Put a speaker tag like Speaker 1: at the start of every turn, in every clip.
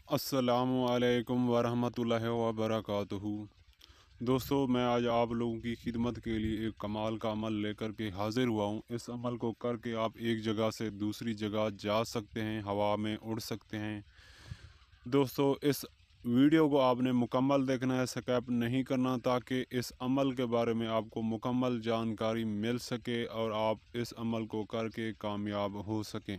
Speaker 1: अस्सलामुअलैकुम वरहमतुल्लाहि वबरकातुहू। दोस्तों, मैं आज आप लोगों की खिदमत के लिए एक कमाल का अमल लेकर के हाजिर हुआ हूँ। इस अमल को करके आप एक जगह से दूसरी जगह जा सकते हैं, हवा में उड़ सकते हैं। दोस्तों, इस वीडियो को आपने मुकम्मल देखना है, स्किप नहीं करना, ताकि इस अमल के बारे में आपको मुकम्मल जानकारी मिल सके और आप इस अमल को करके कामयाब हो सकें।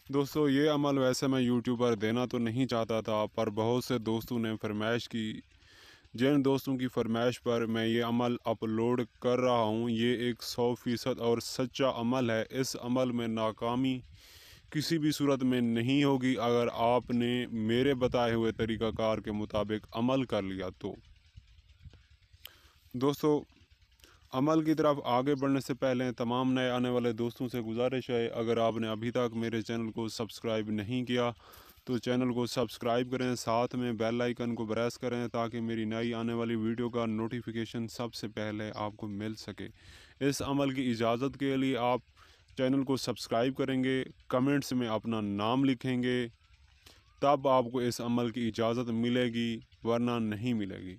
Speaker 1: दोस्तों, ये अमल वैसे मैं यूट्यूब पर देना तो नहीं चाहता था, पर बहुत से दोस्तों ने फरमाइश की। जिन दोस्तों की फरमाइश पर मैं ये अमल अपलोड कर रहा हूँ, ये एक 100% और सच्चा अमल है। इस अमल में नाकामी किसी भी सूरत में नहीं होगी अगर आपने मेरे बताए हुए तरीक़ाकार के मुताबिक अमल कर लिया तो। दोस्तों, अमल की तरफ आगे बढ़ने से पहले तमाम नए आने वाले दोस्तों से गुजारिश है, अगर आपने अभी तक मेरे चैनल को सब्सक्राइब नहीं किया तो चैनल को सब्सक्राइब करें, साथ में बेल आइकन को प्रेस करें ताकि मेरी नई आने वाली वीडियो का नोटिफिकेशन सबसे पहले आपको मिल सके। इस अमल की इजाज़त के लिए आप चैनल को सब्सक्राइब करेंगे, कमेंट्स में अपना नाम लिखेंगे, तब आपको इस अमल की इजाज़त मिलेगी, वरना नहीं मिलेगी।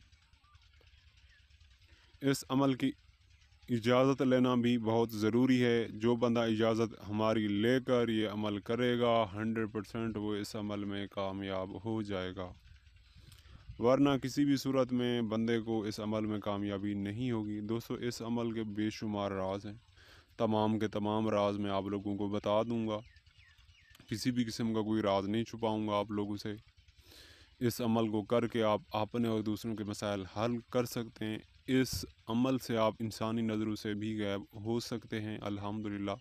Speaker 1: इस अमल की इजाज़त लेना भी बहुत ज़रूरी है। जो बंदा इजाज़त हमारी लेकर ये अमल करेगा, 100% वो इस अमल में कामयाब हो जाएगा, वरना किसी भी सूरत में बंदे को इस अमल में कामयाबी नहीं होगी। दोस्तों, इस अमल के बेशुमार राज हैं, तमाम के तमाम राज मैं आप लोगों को बता दूंगा, किसी भी किस्म का कोई राज नहीं छुपाऊंगा आप लोगों से। इस अमल को करके आप अपने और दूसरों के मसाइल हल कर सकते हैं। इस अमल से आप इंसानी नज़रों से भी गायब हो सकते हैं। अल्हम्दुलिल्लाह,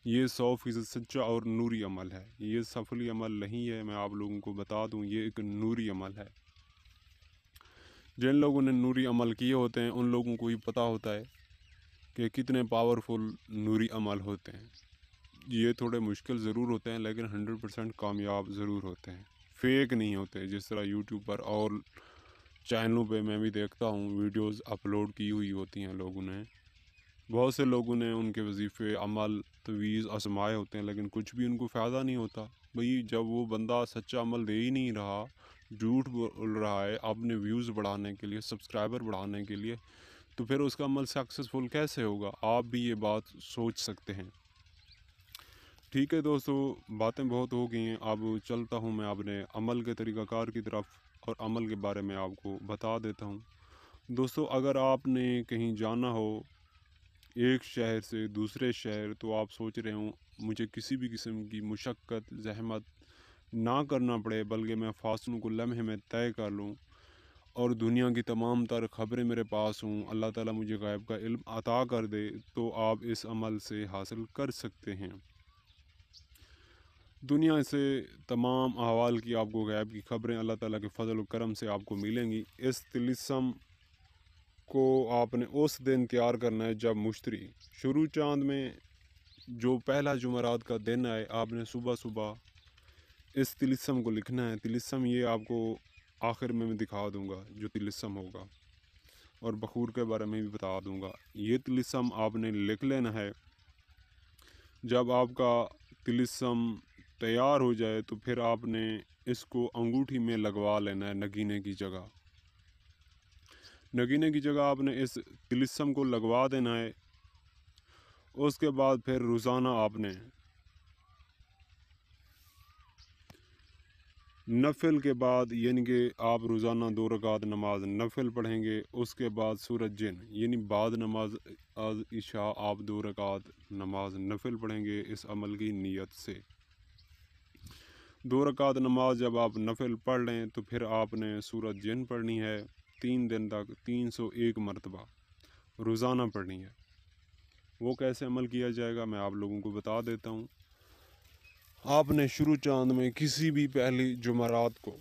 Speaker 1: ये 100% सच्चा और नूरी अमल है। ये सफली अमल नहीं है, मैं आप लोगों को बता दूं, ये एक नूरी अमल है। जिन लोगों ने नूरी अमल किए होते हैं उन लोगों को ही पता होता है कि कितने पावरफुल नूरी अमल होते हैं। ये थोड़े मुश्किल ज़रूर होते हैं, लेकिन 100% कामयाब ज़रूर होते हैं, फेक नहीं होते। जिस तरह यूट्यूब पर और चैनलों पे मैं भी देखता हूँ, वीडियोस अपलोड की हुई होती हैं लोगों ने, बहुत से लोगों ने उनके वजीफ़े, अमल, तवीज़ आजमाए होते हैं, लेकिन कुछ भी उनको फ़ायदा नहीं होता। भाई, जब वो बंदा सच्चा अमल दे ही नहीं रहा, झूठ बोल रहा है अपने व्यूज़ बढ़ाने के लिए, सब्सक्राइबर बढ़ाने के लिए, तो फिर उसका अमल सक्सेसफुल कैसे होगा? आप भी ये बात सोच सकते हैं। ठीक है दोस्तों, बातें बहुत हो गई हैं, अब चलता हूँ मैं अपने अमल के तरीक़ाकार की तरफ और अमल के बारे में आपको बता देता हूँ। दोस्तों, अगर आपने कहीं जाना हो एक शहर से दूसरे शहर, तो आप सोच रहे हो मुझे किसी भी किस्म की मुशक्क़त, ज़हमत ना करना पड़े, बल्कि मैं फ़ासलों को लम्हे में तय कर लूँ और दुनिया की तमाम तर ख़बरें मेरे पास हों, अल्लाह ताला मुझे ग़ैब का इल्म अता कर दे, तो आप इस अमल से हासिल कर सकते हैं। दुनिया से तमाम अहवाल की आपको ग़ैब की ख़बरें अल्लाह ताला के फ़ज़ल व करम से आपको मिलेंगी। इस तिलिस्म को आपने उस दिन तैयार करना है जब मुश्तरी शुरू चाँद में जो पहला जुमेरात का दिन आए, आपने सुबह सुबह इस तिलिस्म को लिखना है। तिलिस्म ये आपको आखिर में मैं दिखा दूंगा जो तिलिस्म होगा, और बखूर के बारे में भी बता दूंगा। ये तिलिस्म आपने लिख लेना है। जब आपका तिलिस्म तैयार हो जाए तो फिर आपने इसको अंगूठी में लगवा लेना है, नगीने की जगह। नगीने की जगह आपने इस तिलिस्म को लगवा देना है। उसके बाद फिर रोज़ाना आपने नफिल के बाद, यानी कि आप रोज़ाना 2 रकात नमाज नफिल पढ़ेंगे। उसके बाद सूरज जिन, यानी बाद नमाज इशा आप 2 रकात नमाज नफिल पढ़ेंगे इस अमल की नीयत से। 2 रकात नमाज जब आप नफिल पढ़ लें तो फिर आपने सूरज जिन पढ़नी है 3 दिन तक 301 मरतबा रोज़ाना पढ़नी है। वो कैसे अमल किया जाएगा मैं आप लोगों को बता देता हूँ। आपने शुरू चांद में किसी भी पहली जुमेरात को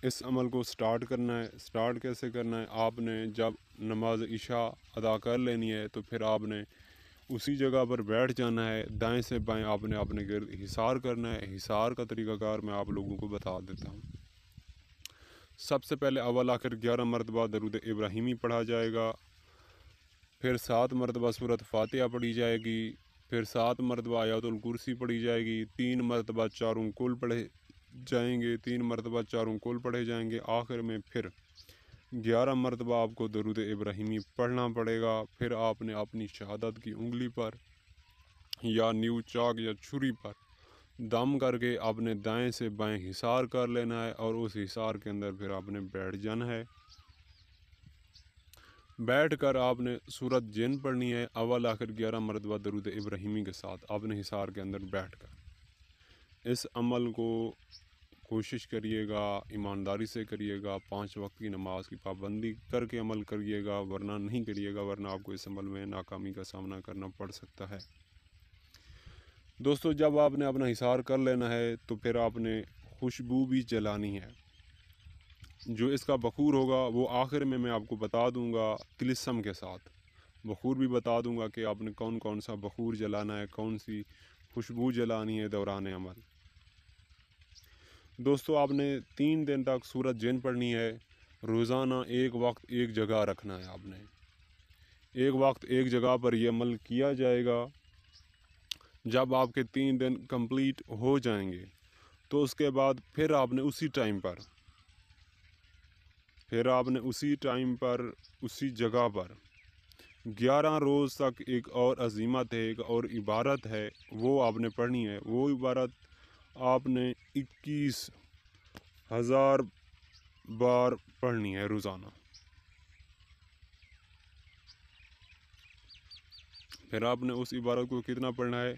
Speaker 1: इस अमल को स्टार्ट करना है। स्टार्ट कैसे करना है? आपने जब नमाज इशा अदा कर लेनी है तो फिर आपने उसी जगह पर बैठ जाना है। दाएं से बाएं आपने अपने गिर्द हिसार करना है। हिसार का तरीक़ाकार मैं आप लोगों को बता देता हूँ। सबसे पहले अव्वल आखिर 11 मरतबा दरूद इब्राहिमी पढ़ा जाएगा, फिर 7 मरतबा सूरत फातिहा पढ़ी जाएगी, फिर 7 मरतबा आयतुल कुर्सी पढ़ी जाएगी, 3 मरतबा चारों कुल पढ़े جائیں گے, 3 مرتبہ چاروں کول پڑھے جائیں گے, آخر میں پھر 11 مرتبہ آپ کو درود ابراہیمی پڑھنا پڑے گا. پھر آپ نے اپنی شہادت کی انگلی پر یا نیو چاک یا چھری پر دم کر کے اپنے دائیں سے بائیں حصار کر لینا ہے, اور اس حصار کے اندر پھر آپ نے بیٹھ جانا ہے. بیٹھ کر آپ نے سورت جن پڑھنی ہے, اول آخر 11 مرتبہ درود ابراہیمی کے ساتھ آپ نے حصار کے اندر بیٹھ کر. اس عمل کو کوشش کریے گا, ایمانداری سے کریے گا, 5 وقت کی نماز کی پابندی کر کے عمل کریے گا, ورنہ نہیں کریے گا, ورنہ آپ کو اس عمل میں ناکامی کا سامنا کرنا پڑ سکتا ہے. دوستو, جب آپ نے اپنا حصار کر لینا ہے تو پھر آپ نے خوشبو بھی جلانی ہے. جو اس کا بخور ہوگا وہ آخر میں آپ کو بتا دوں گا طلسم کے ساتھ. بخور بھی بتا دوں گا کہ آپ نے کون کون سا بخور جلانا ہے, کون سی خوشبو جلانی ہے دوران عمل. دوستو, آپ نے 3 دن تک سورت جن پڑھنی ہے. روزانہ ایک وقت ایک جگہ رکھنا ہے. آپ نے ایک وقت ایک جگہ پر یہ عمل کیا جائے گا. جب آپ کے 3 دن کمپلیٹ ہو جائیں گے تو اس کے بعد پھر آپ نے اسی ٹائم پر اسی جگہ پر 11 روز تک ایک اور عزیمت ہے, ایک اور عبارت ہے, وہ آپ نے پڑھنی ہے. وہ عبارت آپ نے 21,000 بار پڑھنی ہے روزانہ. پھر آپ نے اس عبارت کو کتنا پڑھنا ہے؟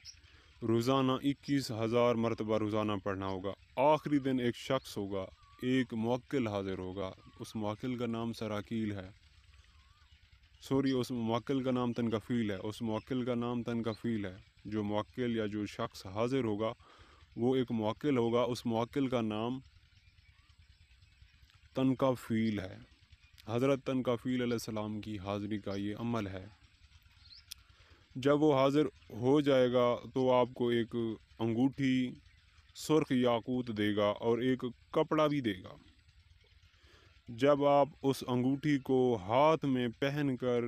Speaker 1: روزانہ 21,000 مرتبہ روزانہ پڑھنا ہوگا. آخری دن ایک شخص ہوگا, ایک موکل حاضر ہوگا. اس موکل کا نام سراکیل ہے, اس موکل کا نام تنکفیل ہے. جو موکل یا جو شخص حاضر ہوگا وہ ایک موکل ہوگا. اس موکل کا نام تنکفیل ہے. حضرت تنکفیل علیہ السلام کی حاضری کا یہ عمل ہے. جب وہ حاضر ہو جائے گا تو آپ کو ایک انگوٹھی سرخ یاقوت دے گا اور ایک کپڑا بھی دے گا. جب آپ اس انگوٹھی کو ہاتھ میں پہن کر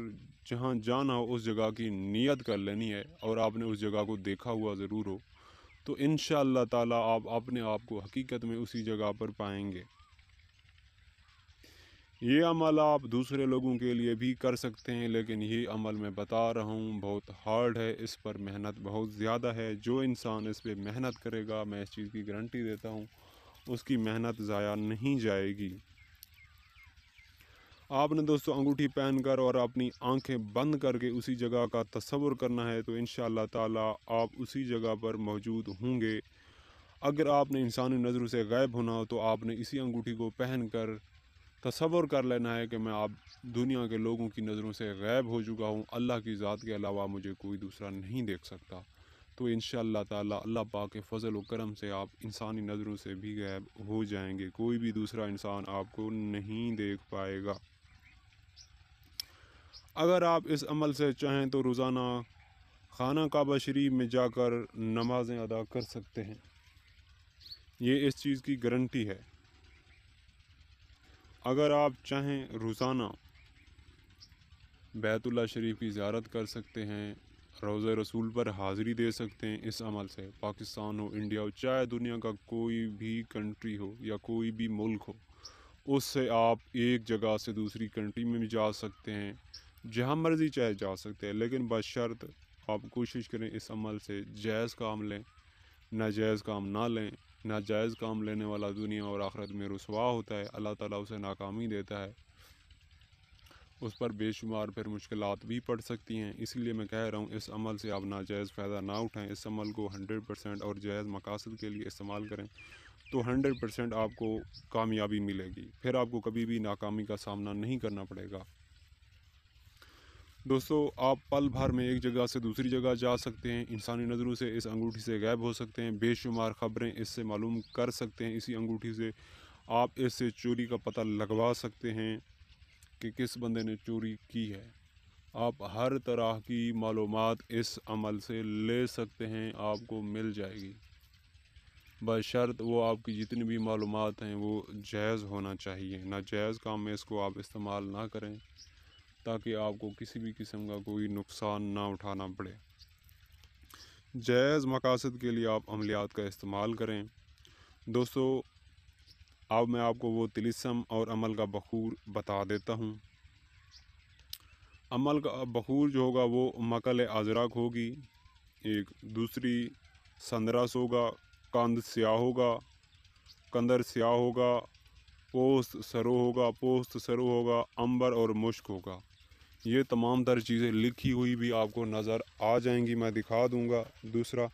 Speaker 1: جہاں جانا ہو اس جگہ کی نیت کر لینی ہے, اور آپ نے اس جگہ کو دیکھا ہوا ضرور ہو, تو انشاءاللہ تعالی آپ اپنے آپ کو حقیقت میں اسی جگہ پر پائیں گے. یہ عمل آپ دوسرے لوگوں کے لیے بھی کر سکتے ہیں, لیکن یہ عمل میں بتا رہا ہوں بہت ہارڈ ہے, اس پر محنت بہت زیادہ ہے. جو انسان اس پہ محنت کرے گا, میں اس چیز کی گارنٹی دیتا ہوں, اس کی محنت ضائع نہیں جائے گی. آپ نے دوستو انگوٹھی پہن کر اور اپنی آنکھیں بند کر کے اسی جگہ کا تصور کرنا ہے, تو انشاءاللہ تعالی آپ اسی جگہ پر موجود ہوں گے. اگر آپ نے انسانی نظروں سے غائب ہونا ہو تو آپ نے اسی انگوٹھی کو پہن کر تصور کر لینا ہے کہ میں آپ دنیا کے لوگوں کی نظروں سے غائب ہو چکا ہوں, اللہ کی ذات کے علاوہ مجھے کوئی دوسرا نہیں دیکھ سکتا. تو انشاءاللہ تعالی اللہ پاک کے فضل و کرم سے آپ انسانی نظروں سے بھی غائب ہو جائیں گے. کوئی بھی دوسرا انسان آپ کو نہیں دیکھ پائے گا. اگر آپ اس عمل سے چاہیں تو روزانہ خانہ کعبہ شریف میں جا کر نمازیں ادا کر سکتے ہیں. یہ اس چیز کی گارنٹی ہے. اگر آپ چاہیں روزانہ بیت اللہ شریف کی زیارت کر سکتے ہیں, روضہ رسول پر حاضری دے سکتے ہیں. اس عمل سے پاکستان ہو, انڈیا ہو, چاہے دنیا کا کوئی بھی کنٹری ہو یا کوئی بھی ملک ہو, اس سے آپ ایک جگہ سے دوسری کنٹری میں بھی جا سکتے ہیں, جہاں مرضی چاہے جا سکتے ہیں. لیکن بشرط آپ کوشش کریں اس عمل سے جائز کام لیں, ناجائز کام نہ لیں. ناجائز کام لینے والا دنیا اور آخرت میں رسوا ہوتا ہے, اللہ تعالیٰ اسے ناکامی دیتا ہے, اس پر بے شمار پھر مشکلات بھی پڑ سکتی ہیں. اس لیے میں کہہ رہا ہوں اس عمل سے آپ ناجائز فائدہ نہ اٹھائیں. اس عمل کو 100% اور جائز مقاصد کے لیے استعمال کریں تو 100% آپ کو کامیابی ملے گی. پھر آپ کو کبھی بھی ناکامی کا سامنا نہیں کرنا پڑے گا. دوستو, آپ پل بھر میں ایک جگہ سے دوسری جگہ جا سکتے ہیں, انسانی نظروں سے اس انگوٹھی سے غائب ہو سکتے ہیں, بے شمار خبریں اس سے معلوم کر سکتے ہیں. اسی انگوٹھی سے آپ اس سے چوری کا پتہ لگوا سکتے ہیں کہ کس بندے نے چوری کی ہے. آپ ہر طرح کی معلومات اس عمل سے لے سکتے ہیں, آپ کو مل جائے گی, بشرط وہ آپ کی جتنی بھی معلومات ہیں وہ جائز ہونا چاہیے. ناجائز کام میں اس کو آپ استعمال نہ کریں تاکہ آپ کو کسی بھی قسم کا کوئی نقصان نہ اٹھانا پڑے. جائز مقاصد کے لیے آپ عملیات کا استعمال کریں. दोस्तों अब मैं आपको वो तिलिस्म और अमल का बखूर बता देता हूँ। अमल का बखूर जो होगा वो मकल अजरक होगी, एक दूसरी संदरस होगा, कंद स्याह होगा, कंदर स्याह होगा, पोस्त सरो होगा, पोस्त सरो होगा, अंबर और मुश्क होगा। ये तमाम तर चीज़ें लिखी हुई भी आपको नज़र आ जाएंगी, मैं दिखा दूंगा। दूसरा,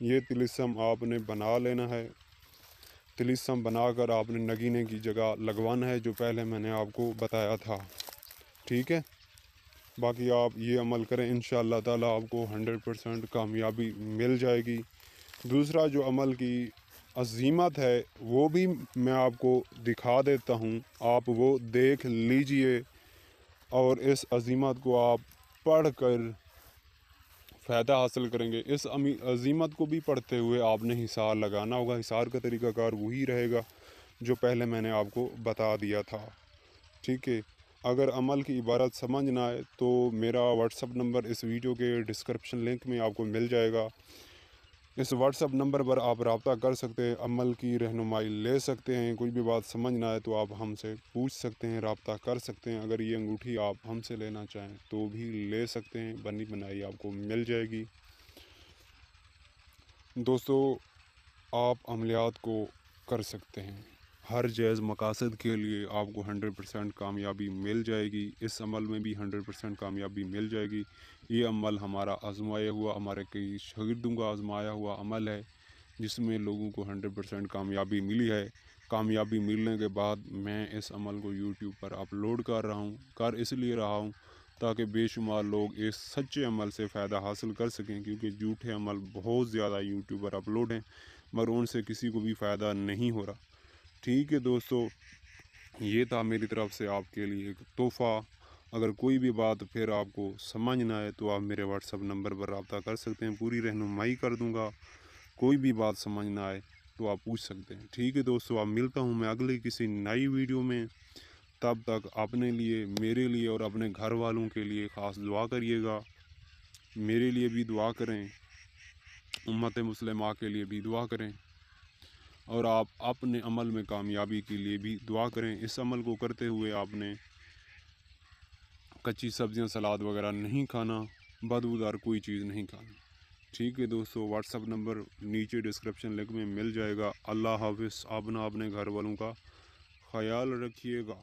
Speaker 1: ये तिलिस्म आपने बना लेना है। तिलिस्म बनाकर आपने नगीने की जगह लगवाना है, जो पहले मैंने आपको बताया था। ठीक है, बाकी आप ये अमल करें, इंशाअल्लाह ताला आपको 100% कामयाबी मिल जाएगी। दूसरा जो अमल की अज़ीमत है वो भी मैं आपको दिखा देता हूँ, आप वो देख लीजिए और इस अज़ीमत को आप पढ़ कर फ़ायदा हासिल करेंगे। इस अज़ीमत को भी पढ़ते हुए आपने हिसार लगाना होगा। हिसार का तरीक़ाकार वही रहेगा जो पहले मैंने आपको बता दिया था। ठीक है, अगर अमल की इबारत समझ ना आए तो मेरा व्हाट्सअप नंबर इस वीडियो के डिस्क्रिप्शन लिंक में आपको मिल जाएगा। इस व्हाट्सअप नंबर पर आप रब्ता कर सकते हैं, अमल की रहनुमाई ले सकते हैं। कोई भी बात समझ ना आए तो आप हमसे पूछ सकते हैं, रब्ता कर सकते हैं। अगर ये अंगूठी आप हमसे लेना चाहें तो भी ले सकते हैं, बनी बनाई आपको मिल जाएगी। दोस्तों आप अमलियात को कर सकते हैं, हर जायज़ मकासद के लिए आपको 100% कामयाबी मिल जाएगी। इस अमल में भी 100% कामयाबी मिल जाएगी। ये अमल हमारा आजमाया हुआ, हमारे कई शागिर्दों का आजमाया हुआ अमल है, जिसमें लोगों को 100% कामयाबी मिली है। कामयाबी मिलने के बाद मैं इस अमल को यूट्यूब पर अपलोड कर रहा हूँ, कर इसलिए रहा हूँ ताकि बेशुमार लोग इस सच्चे अमल से फ़ायदा हासिल कर सकें, क्योंकि झूठे अमल बहुत ज़्यादा यूट्यूब पर अपलोड हैं मगर उनसे किसी को भी फ़ायदा नहीं हो रहा। ठीक है दोस्तों, ये था मेरी तरफ से आपके लिए एक तोहफ़ा। अगर कोई भी बात फिर आपको समझ ना आए तो आप मेरे व्हाट्सअप नंबर पर रब्ता कर सकते हैं, पूरी रहनुमाई कर दूंगा। कोई भी बात समझ ना आए तो आप पूछ सकते हैं। ठीक है दोस्तों, आप मिलता हूँ मैं अगली किसी नई वीडियो में। तब तक अपने लिए, मेरे लिए और अपने घर वालों के लिए ख़ास दुआ करिएगा। मेरे लिए भी दुआ करें, उम्मत मुस्लिमा के लिए भी दुआ करें और आप अपने अमल में कामयाबी के लिए भी दुआ करें। इस अमल को करते हुए आपने कच्ची सब्जियां, सलाद वगैरह नहीं खाना, बदबूदार कोई चीज़ नहीं खानी। ठीक है दोस्तों, व्हाट्सअप नंबर नीचे डिस्क्रिप्शन लिंक में मिल जाएगा। अल्लाह हाफिज़। अपना अपने घर वालों का ख्याल रखिएगा।